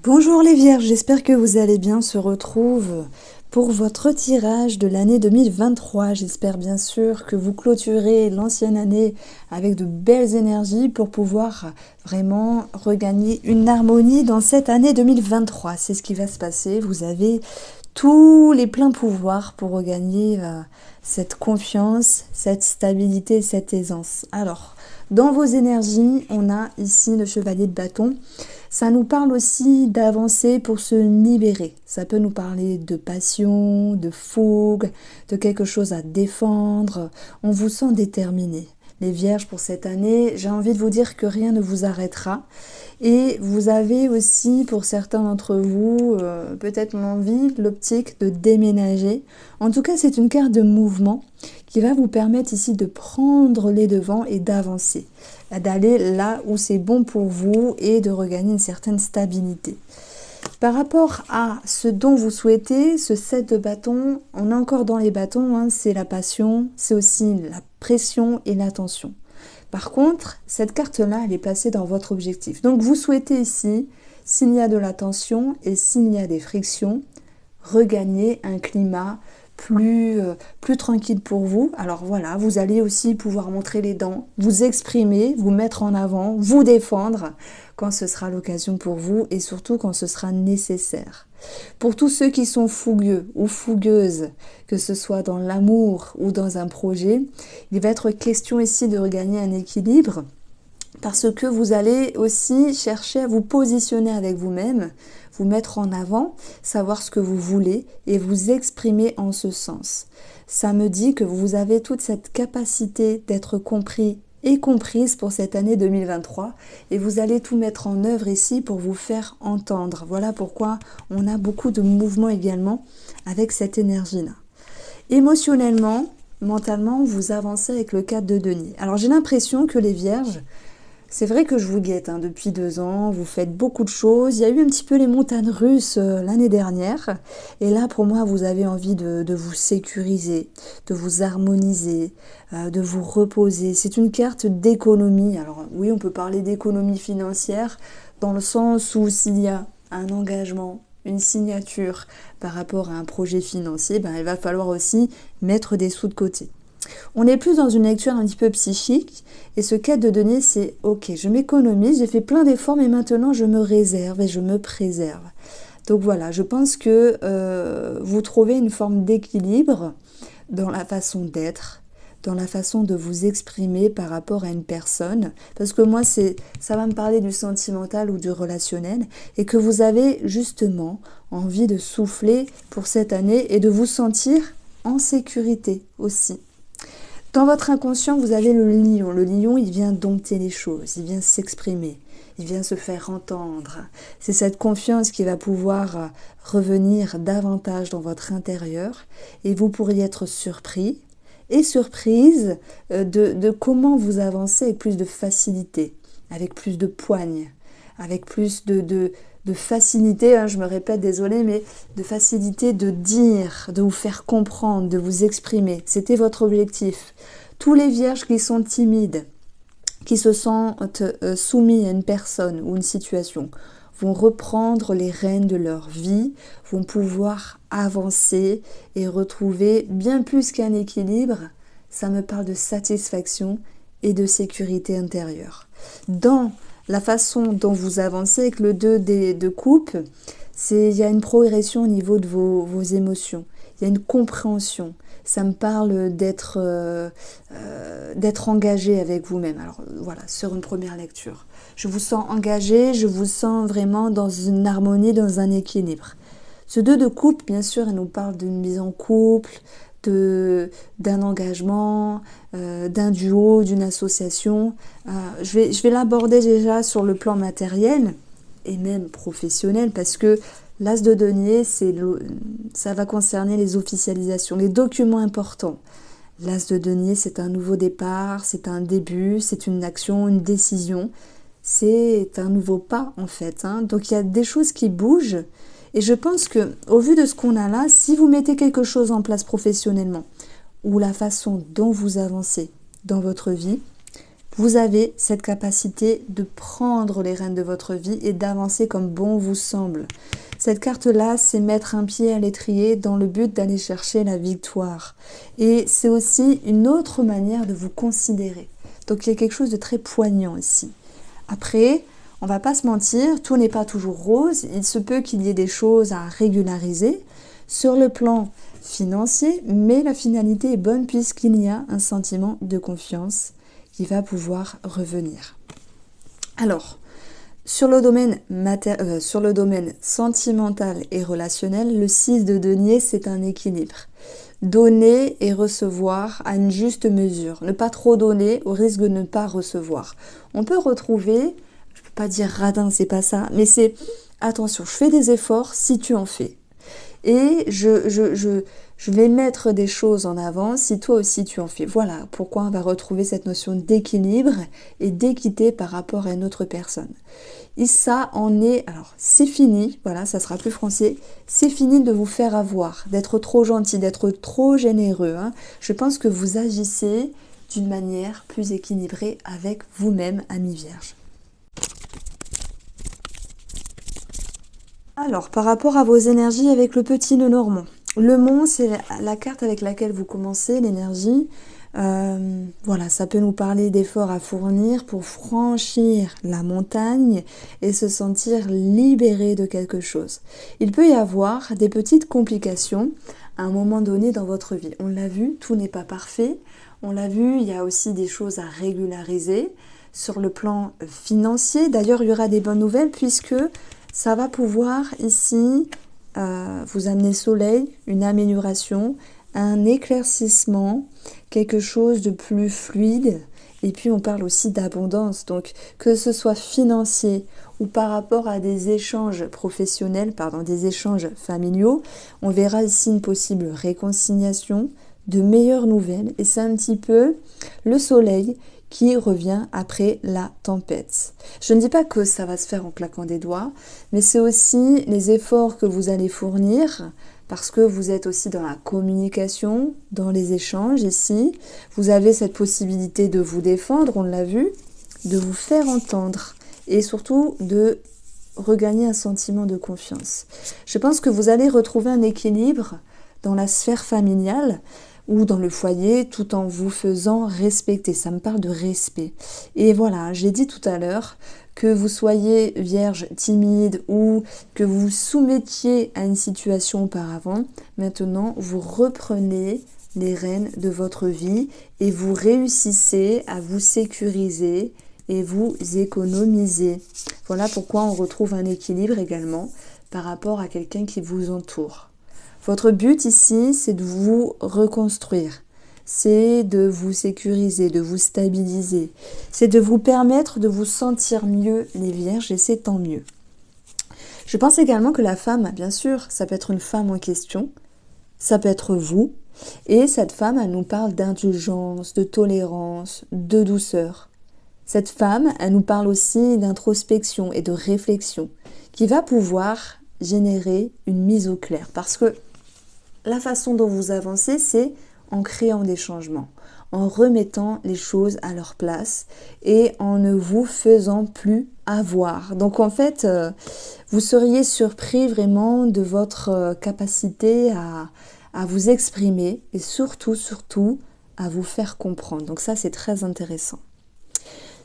Bonjour les Vierges, j'espère que vous allez bien. On se retrouve pour votre tirage de l'année 2023. J'espère bien sûr que vous clôturez l'ancienne année avec de belles énergies pour pouvoir vraiment regagner une harmonie dans cette année 2023. C'est ce qui va se passer. Vous avez tous les pleins pouvoirs pour regagner cette confiance, cette stabilité, cette aisance. Alors, dans vos énergies, on a ici le chevalier de bâton. Ça nous parle aussi d'avancer pour se libérer. Ça peut nous parler de passion, de fougue, de quelque chose à défendre. On vous sent déterminé. Les Vierges, pour cette année, j'ai envie de vous dire que rien ne vous arrêtera. Et vous avez aussi, pour certains d'entre vous, peut-être l'envie, l'optique de déménager. En tout cas, c'est une carte de mouvement qui va vous permettre ici de prendre les devants et d'avancer, d'aller là où c'est bon pour vous et de regagner une certaine stabilité. Par rapport à ce dont vous souhaitez, ce 7 de bâton, on est encore dans les bâtons, hein, c'est la passion, c'est aussi la pression et l'attention. Par contre, cette carte-là, elle est placée dans votre objectif. Donc vous souhaitez ici, s'il y a de la tension et s'il y a des frictions, regagner un climat plus tranquille pour vous. Alors voilà, vous allez aussi pouvoir montrer les dents, vous exprimer, vous mettre en avant, vous défendre quand ce sera l'occasion pour vous et surtout quand ce sera nécessaire. Pour tous ceux qui sont fougueux ou fougueuses, que ce soit dans l'amour ou dans un projet, il va être question ici de regagner un équilibre parce que vous allez aussi chercher à vous positionner avec vous-même, vous mettre en avant, savoir ce que vous voulez et vous exprimer en ce sens. Ça me dit que vous avez toute cette capacité d'être compris et comprise pour cette année 2023 et vous allez tout mettre en œuvre ici pour vous faire entendre. Voilà pourquoi on a beaucoup de mouvements également avec cette énergie-là. Émotionnellement, mentalement, vous avancez avec le 4 de denier. Alors j'ai l'impression que les Vierges, c'est vrai que je vous guette depuis 2 ans, vous faites beaucoup de choses. Il y a eu un petit peu les montagnes russes l'année dernière. Et là, pour moi, vous avez envie de vous sécuriser, de vous harmoniser, de vous reposer. C'est une carte d'économie. Alors oui, on peut parler d'économie financière dans le sens où s'il y a un engagement, une signature par rapport à un projet financier, il va falloir aussi mettre des sous de côté. On est plus dans une lecture un petit peu psychique et ce 4 de denier c'est ok, je m'économise, j'ai fait plein d'efforts mais maintenant je me réserve et je me préserve. Donc voilà, je pense que vous trouvez une forme d'équilibre dans la façon d'être, dans la façon de vous exprimer par rapport à une personne, parce que moi ça va me parler du sentimental ou du relationnel et que vous avez justement envie de souffler pour cette année et de vous sentir en sécurité aussi. Dans votre inconscient, vous avez le lion. Le lion, il vient dompter les choses, il vient s'exprimer, il vient se faire entendre. C'est cette confiance qui va pouvoir revenir davantage dans votre intérieur et vous pourriez être surpris et surprise de comment vous avancez avec plus de facilité, avec plus de poigne, avec plus de facilité, je me répète, désolée, mais de facilité de dire, de vous faire comprendre, de vous exprimer. C'était votre objectif. Tous les vierges qui sont timides, qui se sentent soumis à une personne ou une situation, vont reprendre les rênes de leur vie, vont pouvoir avancer et retrouver bien plus qu'un équilibre. Ça me parle de satisfaction et de sécurité intérieure. Dans la façon dont vous avancez avec le 2 de coupe, il y a une progression au niveau de vos émotions. Il y a une compréhension. Ça me parle d'être engagé avec vous-même. Alors voilà, sur une première lecture. Je vous sens engagé, je vous sens vraiment dans une harmonie, dans un équilibre. Ce 2 de coupe, bien sûr, il nous parle d'une mise en couple, d'un engagement, d'un duo, d'une association. Je vais l'aborder déjà sur le plan matériel et même professionnel parce que l'as de denier, ça va concerner les officialisations, les documents importants. L'as de denier, c'est un nouveau départ, c'est un début, c'est une action, une décision. C'est un nouveau pas en fait. Donc il y a des choses qui bougent. Et je pense que, au vu de ce qu'on a là, si vous mettez quelque chose en place professionnellement, ou la façon dont vous avancez dans votre vie, Vous avez cette capacité de prendre les rênes de votre vie et d'avancer comme bon vous semble. Cette carte-là, c'est mettre un pied à l'étrier dans le but d'aller chercher la victoire. Et c'est aussi une autre manière de vous considérer. Donc il y a quelque chose de très poignant ici. Après, on va pas se mentir, tout n'est pas toujours rose. Il se peut qu'il y ait des choses à régulariser sur le plan financier, mais la finalité est bonne puisqu'il y a un sentiment de confiance qui va pouvoir revenir. Alors, sur le domaine sentimental et relationnel, le 6 de denier, c'est un équilibre. Donner et recevoir à une juste mesure. Ne pas trop donner au risque de ne pas recevoir. On peut retrouver, je ne peux pas dire radin, c'est pas ça, mais c'est attention, je fais des efforts si tu en fais. Et je vais mettre des choses en avant si toi aussi tu en fais. Voilà pourquoi on va retrouver cette notion d'équilibre et d'équité par rapport à une autre personne. Et ça en est, alors c'est fini, voilà, ça sera plus français, c'est fini de vous faire avoir, d'être trop gentil, d'être trop généreux. Hein. Je pense que vous agissez d'une manière plus équilibrée avec vous-même, ami Vierge. Alors, par rapport à vos énergies avec le petit nœud normand. Le mont, c'est la carte avec laquelle vous commencez, l'énergie. Voilà, ça peut nous parler d'efforts à fournir pour franchir la montagne et se sentir libéré de quelque chose. Il peut y avoir des petites complications à un moment donné dans votre vie. On l'a vu, tout n'est pas parfait. On l'a vu, il y a aussi des choses à régulariser sur le plan financier. D'ailleurs, il y aura des bonnes nouvelles puisque ça va pouvoir ici vous amener soleil, une amélioration, un éclaircissement, quelque chose de plus fluide. Et puis on parle aussi d'abondance. Donc que ce soit financier ou par rapport à des échanges professionnels, des échanges familiaux, on verra ici une possible réconciliation, de meilleures nouvelles. Et c'est un petit peu le soleil qui revient après la tempête. Je ne dis pas que ça va se faire en claquant des doigts, mais c'est aussi les efforts que vous allez fournir, parce que vous êtes aussi dans la communication, dans les échanges ici. Vous avez cette possibilité de vous défendre, on l'a vu, de vous faire entendre, et surtout de regagner un sentiment de confiance. Je pense que vous allez retrouver un équilibre dans la sphère familiale, ou dans le foyer, tout en vous faisant respecter. Ça me parle de respect. Et voilà, j'ai dit tout à l'heure que vous soyez vierge timide ou que vous vous soumettiez à une situation auparavant, maintenant vous reprenez les rênes de votre vie et vous réussissez à vous sécuriser et vous économiser. Voilà pourquoi on retrouve un équilibre également par rapport à quelqu'un qui vous entoure. Votre but ici, c'est de vous reconstruire, c'est de vous sécuriser, de vous stabiliser, c'est de vous permettre de vous sentir mieux les vierges et c'est tant mieux. Je pense également que la femme, bien sûr, ça peut être une femme en question, ça peut être vous, et cette femme, elle nous parle d'indulgence, de tolérance, de douceur. Cette femme, elle nous parle aussi d'introspection et de réflexion qui va pouvoir générer une mise au clair parce que la façon dont vous avancez, c'est en créant des changements, en remettant les choses à leur place et en ne vous faisant plus avoir. Donc en fait, vous seriez surpris vraiment de votre capacité à vous exprimer et surtout à vous faire comprendre. Donc ça, c'est très intéressant.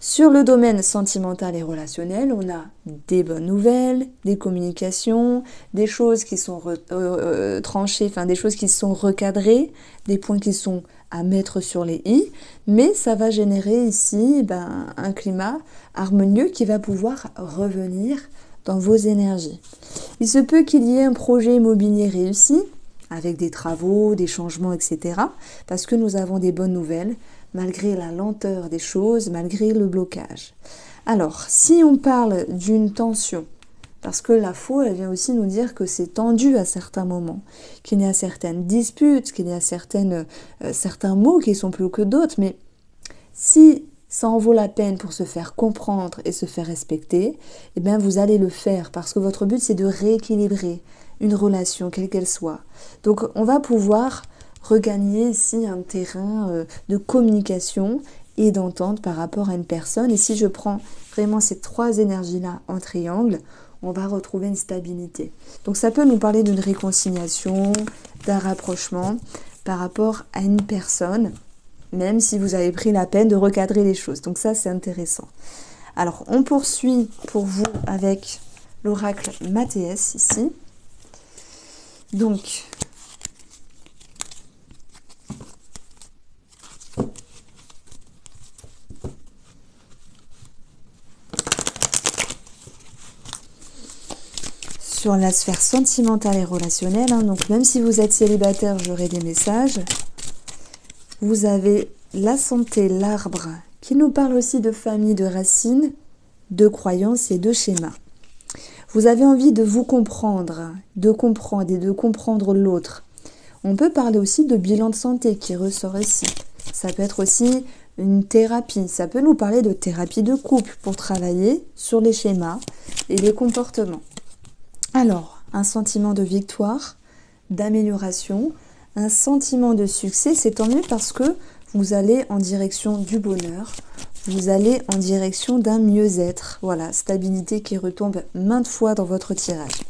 Sur le domaine sentimental et relationnel, on a des bonnes nouvelles, des communications, des choses qui sont tranchées, enfin des choses qui sont recadrées, des points qui sont à mettre sur les i, mais ça va générer ici un climat harmonieux qui va pouvoir revenir dans vos énergies. Il se peut qu'il y ait un projet immobilier réussi, avec des travaux, des changements, etc. Parce que nous avons des bonnes nouvelles, malgré la lenteur des choses, malgré le blocage. Alors, si on parle d'une tension, parce que la faux, elle vient aussi nous dire que c'est tendu à certains moments, qu'il y a certaines disputes, qu'il y a certains mots qui sont plus hauts que d'autres, mais si ça en vaut la peine pour se faire comprendre et se faire respecter, eh bien vous allez le faire, parce que votre but c'est de rééquilibrer une relation, quelle qu'elle soit. Donc on va pouvoir regagner ici un terrain de communication et d'entente par rapport à une personne. Et si je prends vraiment ces trois énergies-là en triangle, on va retrouver une stabilité. Donc ça peut nous parler d'une réconciliation, d'un rapprochement par rapport à une personne, même si vous avez pris la peine de recadrer les choses. Donc ça, c'est intéressant. Alors, on poursuit pour vous avec l'oracle Mathéès ici. Donc, sur la sphère sentimentale et relationnelle, hein, donc même si vous êtes célibataire, j'aurai des messages. Vous avez la santé, l'arbre, qui nous parle aussi de famille, de racines, de croyances et de schémas. Vous avez envie de vous comprendre, de comprendre et de comprendre l'autre. On peut parler aussi de bilan de santé qui ressort ici. Ça peut être aussi une thérapie. Ça peut nous parler de thérapie de couple pour travailler sur les schémas et les comportements. Alors, un sentiment de victoire, d'amélioration, un sentiment de succès, c'est tant mieux parce que vous allez en direction du bonheur, vous allez en direction d'un mieux-être. Voilà, stabilité qui retombe maintes fois dans votre tirage.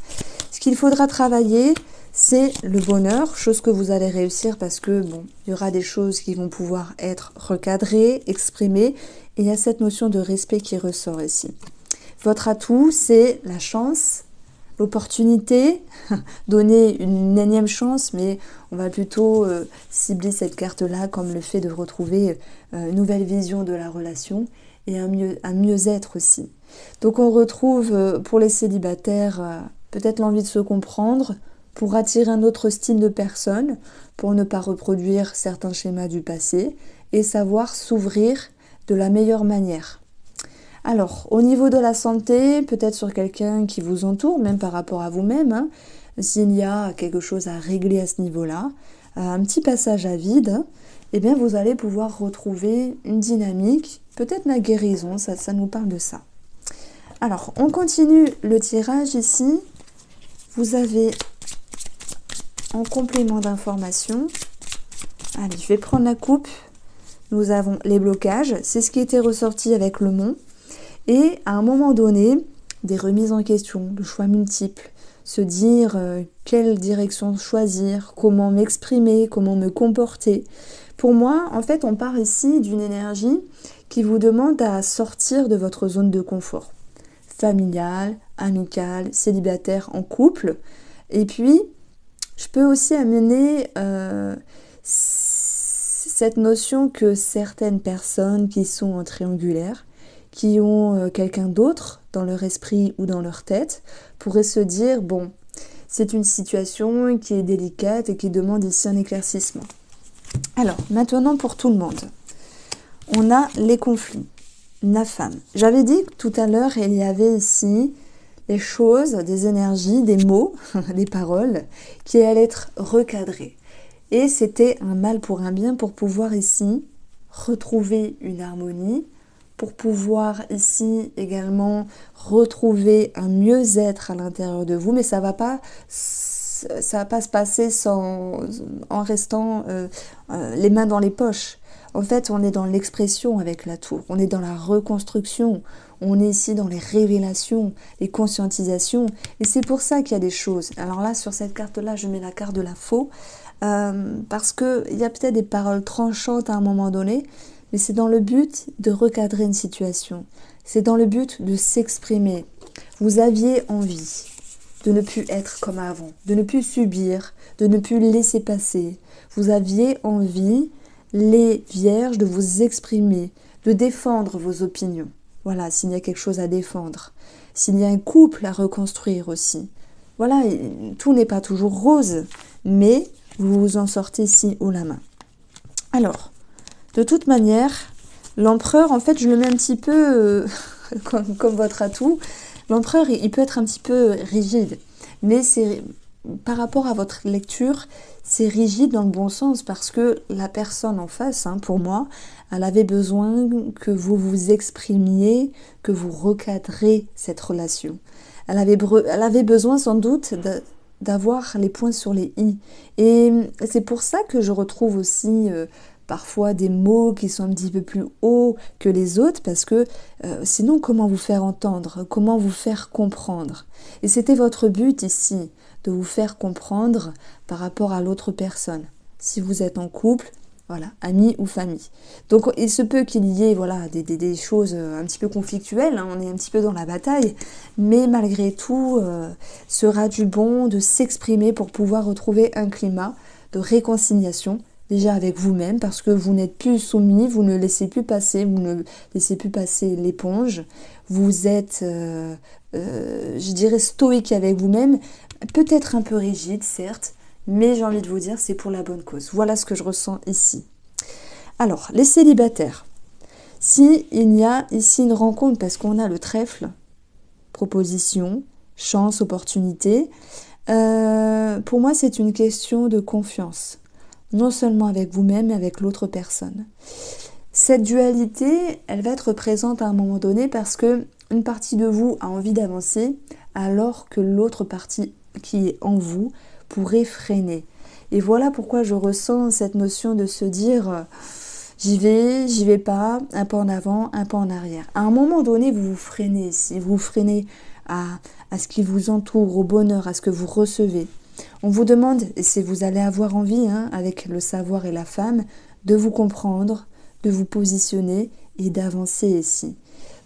Ce qu'il faudra travailler, c'est le bonheur, chose que vous allez réussir parce que, bon, il y aura des choses qui vont pouvoir être recadrées, exprimées, et il y a cette notion de respect qui ressort ici. Votre atout, c'est la chance, l'opportunité, donner une énième chance, mais on va plutôt cibler cette carte-là comme le fait de retrouver une nouvelle vision de la relation et un mieux-être aussi. Donc on retrouve pour les célibataires peut-être l'envie de se comprendre, pour attirer un autre style de personne, pour ne pas reproduire certains schémas du passé et savoir s'ouvrir de la meilleure manière. Alors, au niveau de la santé, peut-être sur quelqu'un qui vous entoure, même par rapport à vous-même, hein, s'il y a quelque chose à régler à ce niveau-là, un petit passage à vide, eh bien vous allez pouvoir retrouver une dynamique, peut-être la guérison, ça nous parle de ça. Alors, on continue le tirage ici. Vous avez en complément d'information, allez, je vais prendre la coupe. Nous avons les blocages, c'est ce qui était ressorti avec le mont. Et à un moment donné, des remises en question, de choix multiples, se dire quelle direction choisir, comment m'exprimer, comment me comporter. Pour moi, en fait, on part ici d'une énergie qui vous demande à sortir de votre zone de confort. Familiale, amicale, célibataire, en couple. Et puis, je peux aussi amener cette notion que certaines personnes qui sont en triangulaire, qui ont quelqu'un d'autre dans leur esprit ou dans leur tête, pourraient se dire, bon, c'est une situation qui est délicate et qui demande ici un éclaircissement. Alors, maintenant pour tout le monde, on a les conflits, la femme. J'avais dit que tout à l'heure, il y avait ici des choses, des énergies, des mots, des paroles, qui allaient être recadrées. Et c'était un mal pour un bien pour pouvoir ici retrouver une harmonie, pour pouvoir ici également retrouver un mieux-être à l'intérieur de vous, mais ça va pas se passer en restant les mains dans les poches. En fait, on est dans l'expression avec la tour, on est dans la reconstruction, on est ici dans les révélations, les conscientisations, et c'est pour ça qu'il y a des choses. Alors là, sur cette carte-là, je mets la carte de la faux, parce qu'il y a peut-être des paroles tranchantes à un moment donné, mais c'est dans le but de recadrer une situation. C'est dans le but de s'exprimer. Vous aviez envie de ne plus être comme avant, de ne plus subir, de ne plus laisser passer. Vous aviez envie, les vierges, de vous exprimer, de défendre vos opinions. Voilà, s'il y a quelque chose à défendre. S'il y a un couple à reconstruire aussi. Voilà, tout n'est pas toujours rose, mais vous vous en sortez ici haut la main. Alors, de toute manière, l'empereur, en fait, je le mets un petit peu comme votre atout. L'empereur, il peut être un petit peu rigide, mais c'est par rapport à votre lecture, c'est rigide dans le bon sens parce que la personne en face, hein, pour moi, elle avait besoin que vous vous exprimiez, que vous recadrez cette relation. Elle avait besoin sans doute d'avoir les points sur les i. Et c'est pour ça que je retrouve aussi parfois des mots qui sont un petit peu plus hauts que les autres, parce que sinon, comment vous faire entendre? Comment vous faire comprendre? Et c'était votre but ici, de vous faire comprendre par rapport à l'autre personne. Si vous êtes en couple, voilà, amis ou famille. Donc il se peut qu'il y ait voilà, des choses un petit peu conflictuelles, hein, on est un petit peu dans la bataille, mais malgré tout, sera du bon de s'exprimer pour pouvoir retrouver un climat de réconciliation, déjà avec vous-même, parce que vous n'êtes plus soumis, vous ne laissez plus passer, vous ne laissez plus passer l'éponge, vous êtes, je dirais, stoïque avec vous-même, peut-être un peu rigide, certes, mais j'ai envie de vous dire, c'est pour la bonne cause. Voilà ce que je ressens ici. Alors, les célibataires. Si il y a ici une rencontre, parce qu'on a le trèfle, proposition, chance, opportunité, pour moi, c'est une question de confiance. Non seulement avec vous-même, mais avec l'autre personne. Cette dualité, elle va être présente à un moment donné parce que une partie de vous a envie d'avancer, alors que l'autre partie qui est en vous pourrait freiner. Et voilà pourquoi je ressens cette notion de se dire j'y vais pas, un pas en avant, un pas en arrière. À un moment donné, vous vous freinez ici, vous freinez à ce qui vous entoure, au bonheur, à ce que vous recevez. On vous demande, et c'est vous allez avoir envie, avec le savoir et la femme, de vous comprendre, de vous positionner et d'avancer ici.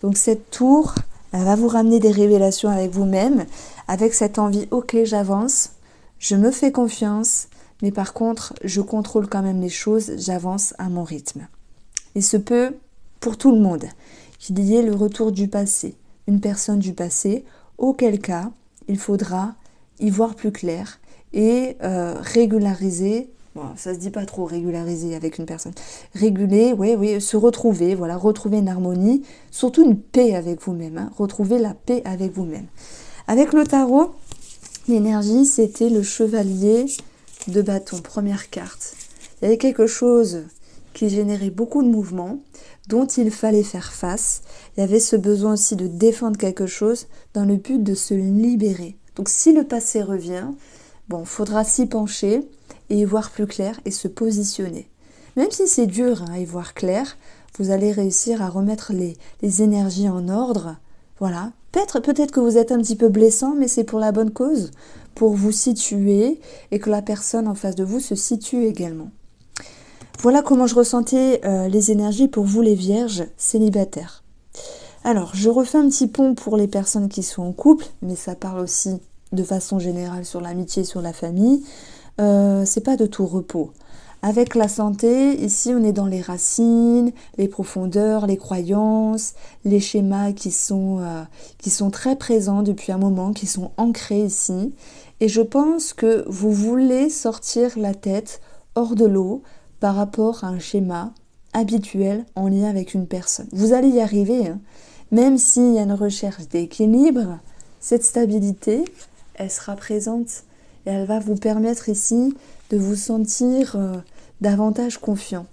Donc cette tour, elle va vous ramener des révélations avec vous-même, avec cette envie, ok, j'avance, je me fais confiance, mais par contre, je contrôle quand même les choses, j'avance à mon rythme. Il se peut, pour tout le monde, qu'il y ait le retour du passé, une personne du passé, auquel cas, il faudra y voir plus clair et régulariser, bon, ça se dit pas trop régulariser avec une personne, réguler, oui, se retrouver, voilà, retrouver une harmonie, surtout une paix avec vous-même, retrouver la paix avec vous-même. Avec le tarot, l'énergie, c'était le chevalier de bâton, première carte. Il y avait quelque chose qui générait beaucoup de mouvements, dont il fallait faire face. Il y avait ce besoin aussi de défendre quelque chose dans le but de se libérer. Donc si le passé revient, bon, il faudra s'y pencher et y voir plus clair et se positionner. Même si c'est dur à y voir clair, vous allez réussir à remettre les énergies en ordre. Voilà. Peut-être que vous êtes un petit peu blessant, mais c'est pour la bonne cause, pour vous situer et que la personne en face de vous se situe également. Voilà comment je ressentais les énergies pour vous les vierges célibataires. Alors, je refais un petit pont pour les personnes qui sont en couple, mais ça parle aussi de façon générale sur l'amitié, sur la famille. C'est pas de tout repos. Avec la santé, ici on est dans les racines, les profondeurs, les croyances, les schémas qui sont très présents depuis un moment, qui sont ancrés ici. Et je pense que vous voulez sortir la tête hors de l'eau par rapport à un schéma habituel en lien avec une personne. Vous allez y arriver, même s'il y a une recherche d'équilibre, cette stabilité, elle sera présente et elle va vous permettre ici de vous sentir davantage confiant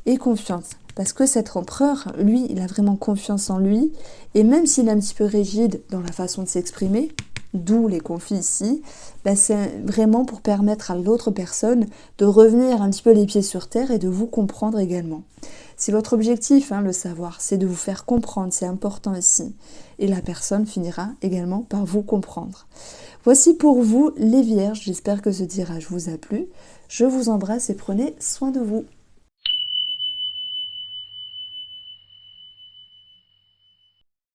et confiante. Parce que cet empereur, lui, il a vraiment confiance en lui. Et même s'il est un petit peu rigide dans la façon de s'exprimer, d'où les conflits ici, c'est vraiment pour permettre à l'autre personne de revenir un petit peu les pieds sur terre et de vous comprendre également. C'est votre objectif, le savoir, c'est de vous faire comprendre, c'est important ici. Et la personne finira également par vous comprendre. Voici pour vous les vierges, j'espère que ce tirage vous a plu. Je vous embrasse et prenez soin de vous.